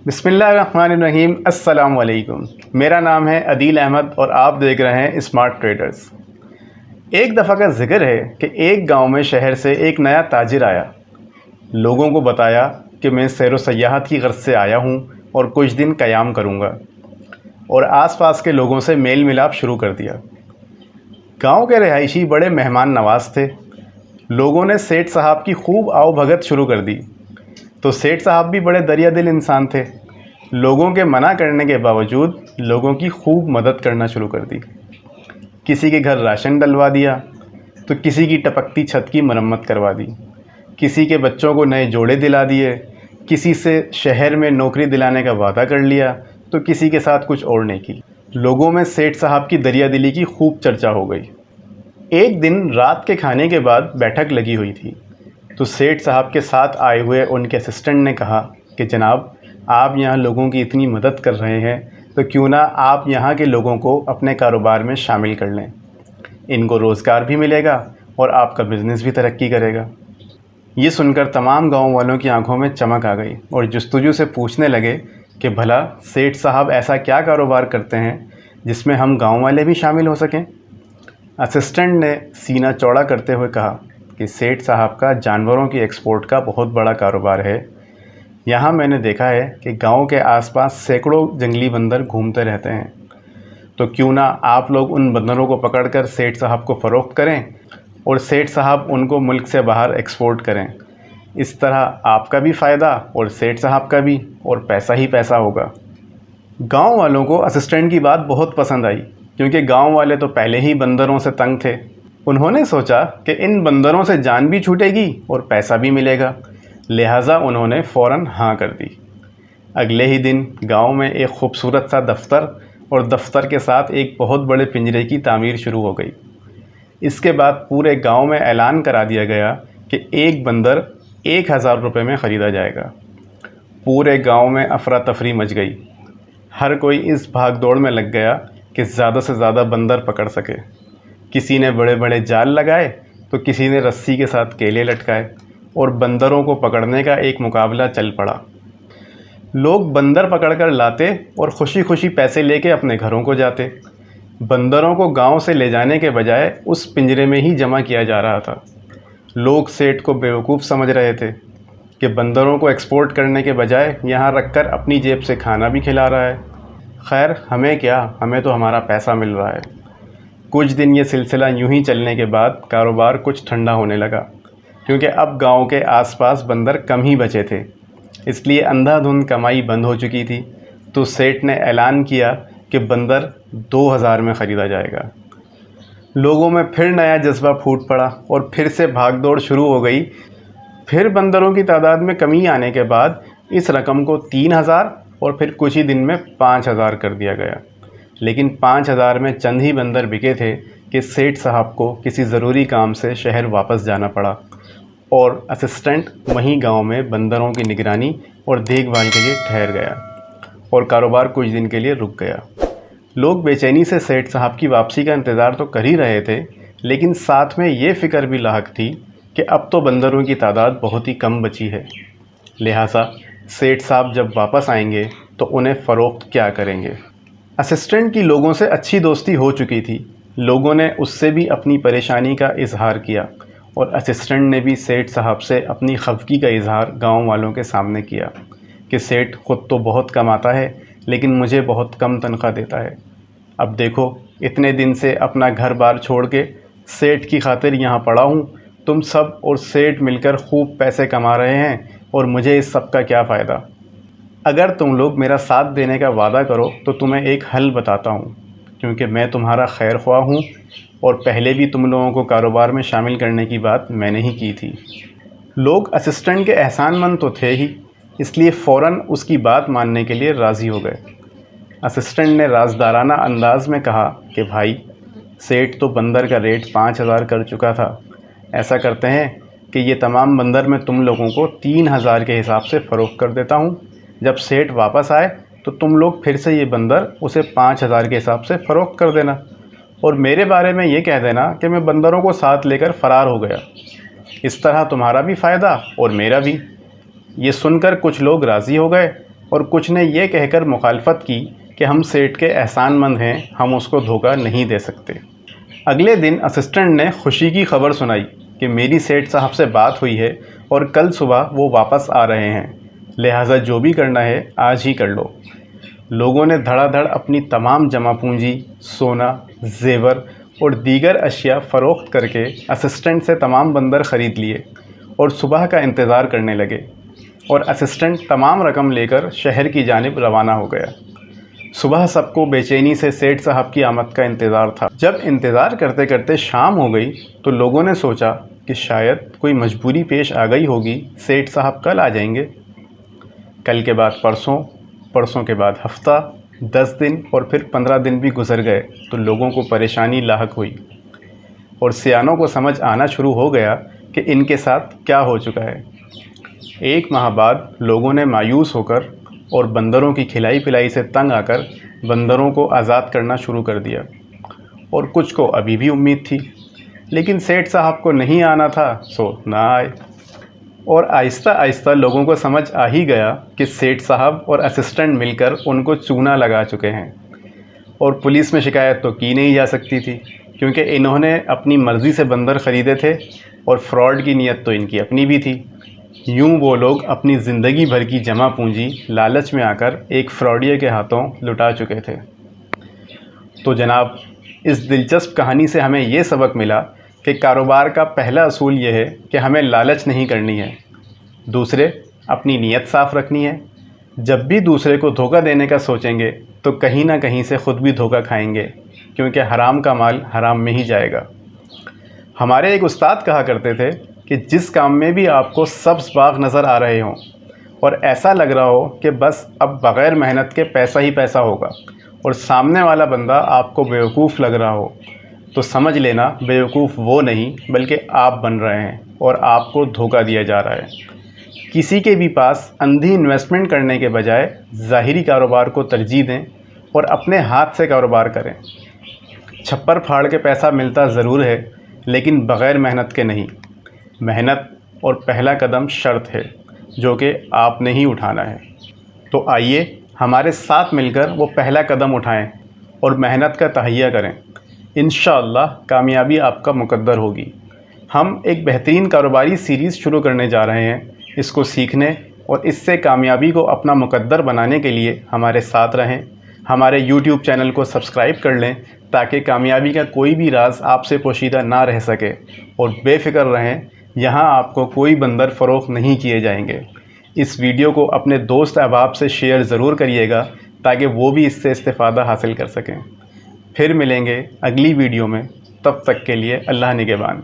بسم اللہ الرحمن الرحیم۔ السلام علیکم، میرا نام ہے عدیل احمد اور آپ دیکھ رہے ہیں اسمارٹ ٹریڈرز۔ ایک دفعہ کا ذکر ہے کہ ایک گاؤں میں شہر سے ایک نیا تاجر آیا۔ لوگوں کو بتایا کہ میں سیر و سیاحت کی غرض سے آیا ہوں اور کچھ دن قیام کروں گا، اور آس پاس کے لوگوں سے میل ملاپ شروع کر دیا۔ گاؤں کے رہائشی بڑے مہمان نواز تھے۔ لوگوں نے سیٹھ صاحب کی خوب آؤ بھگت شروع کر دی، تو سیٹھ صاحب بھی بڑے دریا دل انسان تھے۔ لوگوں کے منع کرنے کے باوجود لوگوں کی خوب مدد کرنا شروع کر دی۔ کسی کے گھر راشن ڈلوا دیا تو کسی کی ٹپکتی چھت کی مرمت کروا دی، کسی کے بچوں کو نئے جوڑے دلا دیے، کسی سے شہر میں نوکری دلانے کا وعدہ کر لیا تو کسی کے ساتھ کچھ اور نہیں کی۔ لوگوں میں سیٹھ صاحب کی دریا دلی کی خوب چرچا ہو گئی۔ ایک دن رات کے کھانے کے بعد بیٹھک لگی ہوئی تھی، تو سیٹھ صاحب کے ساتھ آئے ہوئے ان کے اسسٹنٹ نے کہا کہ جناب، آپ یہاں لوگوں کی اتنی مدد کر رہے ہیں تو کیوں نہ آپ یہاں کے لوگوں کو اپنے کاروبار میں شامل کر لیں، ان کو روزگار بھی ملے گا اور آپ کا بزنس بھی ترقی کرے گا۔ یہ سن کر تمام گاؤں والوں کی آنکھوں میں چمک آ گئی اور جستجو سے پوچھنے لگے کہ بھلا سیٹھ صاحب ایسا کیا کاروبار کرتے ہیں جس میں ہم گاؤں والے بھی شامل ہو سکیں؟ اسسٹنٹ نے سینہ چوڑا کرتے ہوئے کہا کہ سیٹھ صاحب کا جانوروں کی ایکسپورٹ کا بہت بڑا کاروبار ہے۔ یہاں میں نے دیکھا ہے کہ گاؤں کے آس پاس سینکڑوں جنگلی بندر گھومتے رہتے ہیں، تو کیوں نہ آپ لوگ ان بندروں کو پکڑ کر سیٹھ صاحب کو فروخت کریں اور سیٹھ صاحب ان کو ملک سے باہر ایکسپورٹ کریں۔ اس طرح آپ کا بھی فائدہ اور سیٹھ صاحب کا بھی، اور پیسہ ہی پیسہ ہوگا۔ گاؤں والوں کو اسسٹنٹ کی بات بہت پسند آئی، کیونکہ گاؤں والے تو پہلے ہی بندروں سے تنگ تھے۔ انہوں نے سوچا کہ ان بندروں سے جان بھی چھوٹے گی اور پیسہ بھی ملے گا، لہٰذا انہوں نے فوراً ہاں کر دی۔ اگلے ہی دن گاؤں میں ایک خوبصورت سا دفتر اور دفتر کے ساتھ ایک بہت بڑے پنجرے کی تعمیر شروع ہو گئی۔ اس کے بعد پورے گاؤں میں اعلان کرا دیا گیا کہ ایک بندر 1000 روپے میں خریدا جائے گا۔ پورے گاؤں میں افراتفری مچ گئی۔ ہر کوئی اس بھاگ دوڑ میں لگ گیا کہ زیادہ سے زیادہ بندر پکڑ سکے۔ کسی نے بڑے بڑے جال لگائے تو کسی نے رسی کے ساتھ کیلے لٹکائے، اور بندروں کو پکڑنے کا ایک مقابلہ چل پڑا۔ لوگ بندر پکڑ کر لاتے اور خوشی خوشی پیسے لے کے اپنے گھروں کو جاتے۔ بندروں کو گاؤں سے لے جانے کے بجائے اس پنجرے میں ہی جمع کیا جا رہا تھا۔ لوگ سیٹھ کو بیوقوف سمجھ رہے تھے کہ بندروں کو ایکسپورٹ کرنے کے بجائے یہاں رکھ کر اپنی جیب سے کھانا بھی کھلا رہا ہے۔ خیر، ہمیں کیا، ہمیں تو ہمارا پیسہ مل رہا ہے۔ کچھ دن یہ سلسلہ یوں ہی چلنے کے بعد کاروبار کچھ ٹھنڈا ہونے لگا، کیونکہ اب گاؤں کے آس پاس بندر کم ہی بچے تھے، اس لیے اندھا دھند کمائی بند ہو چکی تھی۔ تو سیٹھ نے اعلان کیا کہ بندر 2000 میں خریدا جائے گا۔ لوگوں میں پھر نیا جذبہ پھوٹ پڑا اور پھر سے بھاگ دوڑ شروع ہو گئی۔ پھر بندروں کی تعداد میں کمی آنے کے بعد اس رقم کو 3000 اور پھر کچھ ہی دن میں 5000 کر دیا گیا۔ لیکن 5000 میں چند ہی بندر بکے تھے کہ سیٹھ صاحب کو کسی ضروری کام سے شہر واپس جانا پڑا، اور اسسٹنٹ وہیں گاؤں میں بندروں کی نگرانی اور دیکھ بھال کے لیے ٹھہر گیا، اور کاروبار کچھ دن کے لیے رک گیا۔ لوگ بے چینی سے سیٹھ صاحب کی واپسی کا انتظار تو کر ہی رہے تھے، لیکن ساتھ میں یہ فکر بھی لاحق تھی کہ اب تو بندروں کی تعداد بہت ہی کم بچی ہے، لہٰذا سیٹھ صاحب جب واپس آئیں گے تو انہیں فروخت کیا کریں گے۔ اسسٹنٹ کی لوگوں سے اچھی دوستی ہو چکی تھی۔ لوگوں نے اس سے بھی اپنی پریشانی کا اظہار کیا، اور اسسٹنٹ نے بھی سیٹھ صاحب سے اپنی خفگی کا اظہار گاؤں والوں کے سامنے کیا کہ سیٹھ خود تو بہت کماتا ہے، لیکن مجھے بہت کم تنخواہ دیتا ہے۔ اب دیکھو، اتنے دن سے اپنا گھر بار چھوڑ کے سیٹھ کی خاطر یہاں پڑا ہوں، تم سب اور سیٹھ مل کر خوب پیسے کما رہے ہیں، اور مجھے اس سب کا کیا فائدہ؟ اگر تم لوگ میرا ساتھ دینے کا وعدہ کرو تو تمہیں ایک حل بتاتا ہوں، کیونکہ میں تمہارا خیر خواہ ہوں، اور پہلے بھی تم لوگوں کو کاروبار میں شامل کرنے کی بات میں نے ہی کی تھی۔ لوگ اسسٹنٹ کے احسان مند تو تھے ہی، اس لیے فوراً اس کی بات ماننے کے لیے راضی ہو گئے۔ اسسٹنٹ نے رازدارانہ انداز میں کہا کہ بھائی، سیٹھ تو بندر کا ریٹ 5000 کر چکا تھا۔ ایسا کرتے ہیں کہ یہ تمام بندر میں تم لوگوں کو 3000 کے حساب سے فروخت کر دیتا ہوں۔ جب سیٹھ واپس آئے تو تم لوگ پھر سے یہ بندر اسے 5000 کے حساب سے فروخت کر دینا، اور میرے بارے میں یہ کہہ دینا کہ میں بندروں کو ساتھ لے کر فرار ہو گیا۔ اس طرح تمہارا بھی فائدہ اور میرا بھی۔ یہ سن کر کچھ لوگ راضی ہو گئے، اور کچھ نے یہ کہہ کر مخالفت کی کہ ہم سیٹ کے احسان مند ہیں، ہم اس کو دھوکہ نہیں دے سکتے۔ اگلے دن اسسٹنٹ نے خوشی کی خبر سنائی کہ میری سیٹ صاحب سے بات ہوئی ہے اور کل صبح وہ واپس آ رہے ہیں، لہٰذا جو بھی کرنا ہے آج ہی کر لو۔ لوگوں نے دھڑا دھڑ اپنی تمام جمع پونجی، سونا، زیور اور دیگر اشیاء فروخت کر کے اسسٹنٹ سے تمام بندر خرید لیے اور صبح کا انتظار کرنے لگے، اور اسسٹنٹ تمام رقم لے کر شہر کی جانب روانہ ہو گیا۔ صبح سب کو بے چینی سے سیٹھ صاحب کی آمد کا انتظار تھا۔ جب انتظار کرتے کرتے شام ہو گئی تو لوگوں نے سوچا کہ شاید کوئی مجبوری پیش آ گئی ہوگی، سیٹھ صاحب کل آ جائیں گے۔ کل کے بعد پرسوں، پرسوں کے بعد ہفتہ، 10 دن اور پھر 15 دن بھی گزر گئے تو لوگوں کو پریشانی لاحق ہوئی اور سیانوں کو سمجھ آنا شروع ہو گیا کہ ان کے ساتھ کیا ہو چکا ہے۔ ایک ماہ بعد لوگوں نے مایوس ہو کر اور بندروں کی کھلائی پلائی سے تنگ آ کر بندروں کو آزاد کرنا شروع کر دیا، اور کچھ کو ابھی بھی امید تھی، لیکن سیٹھ صاحب کو نہیں آنا تھا سو نہ آئے، اور آہستہ آہستہ لوگوں کو سمجھ آ ہی گیا کہ سیٹھ صاحب اور اسسٹنٹ مل کر ان کو چونا لگا چکے ہیں، اور پولیس میں شکایت تو کی نہیں جا سکتی تھی کیونکہ انہوں نے اپنی مرضی سے بندر خریدے تھے اور فراڈ کی نیت تو ان کی اپنی بھی تھی۔ یوں وہ لوگ اپنی زندگی بھر کی جمع پونجی لالچ میں آ کر ایک فراڈیے کے ہاتھوں لٹا چکے تھے۔ تو جناب، اس دلچسپ کہانی سے ہمیں یہ سبق ملا کہ کاروبار کا پہلا اصول یہ ہے کہ ہمیں لالچ نہیں کرنی ہے، دوسرے اپنی نیت صاف رکھنی ہے۔ جب بھی دوسرے کو دھوکہ دینے کا سوچیں گے تو کہیں نہ کہیں سے خود بھی دھوکہ کھائیں گے، کیونکہ حرام کا مال حرام میں ہی جائے گا۔ ہمارے ایک استاد کہا کرتے تھے کہ جس کام میں بھی آپ کو سبز باغ نظر آ رہے ہوں اور ایسا لگ رہا ہو کہ بس اب بغیر محنت کے پیسہ ہی پیسہ ہوگا، اور سامنے والا بندہ آپ کو بیوقوف لگ رہا ہو، تو سمجھ لینا بیوقوف وہ نہیں بلکہ آپ بن رہے ہیں اور آپ کو دھوکہ دیا جا رہا ہے۔ کسی کے بھی پاس اندھی انویسٹمنٹ کرنے کے بجائے ظاہری کاروبار کو ترجیح دیں اور اپنے ہاتھ سے کاروبار کریں۔ چھپر پھاڑ کے پیسہ ملتا ضرور ہے، لیکن بغیر محنت کے نہیں۔ محنت اور پہلا قدم شرط ہے جو کہ آپ نے ہی اٹھانا ہے۔ تو آئیے ہمارے ساتھ مل کر وہ پہلا قدم اٹھائیں اور محنت کا تہیہ کریں۔ انشاءاللہ کامیابی آپ کا مقدر ہوگی۔ ہم ایک بہترین کاروباری سیریز شروع کرنے جا رہے ہیں۔ اس کو سیکھنے اور اس سے کامیابی کو اپنا مقدر بنانے کے لیے ہمارے ساتھ رہیں۔ ہمارے YouTube چینل کو سبسکرائب کر لیں تاکہ کامیابی کا کوئی بھی راز آپ سے پوشیدہ نہ رہ سکے، اور بے فکر رہیں، یہاں آپ کو کوئی بندر فروخت نہیں کیے جائیں گے۔ اس ویڈیو کو اپنے دوست احباب سے شیئر ضرور کریے گا تاکہ وہ بھی اس سے استفادہ حاصل کر سکیں۔ پھر ملیں گے اگلی ویڈیو میں، تب تک کے لیے اللہ نگہبان۔